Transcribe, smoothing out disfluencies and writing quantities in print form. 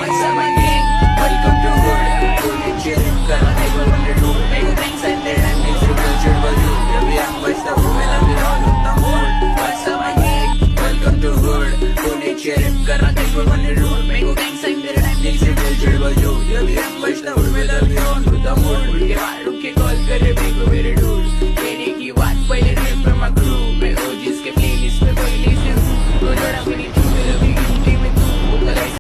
What's up my gang? Welcome to Hood. Hood and chill. Karna take 100 room. Make a thanks and then I'm next to culture value. Yeah, we are what's the hood. Well, I'm on the mood. What's up my gang? Welcome to Hood. Hood and chill. Karna take 100 room. Make a thanks and then I'm next to culture value. Yeah, we are what's the hood. Well, I'm on the mood. उनके मारूं के call करे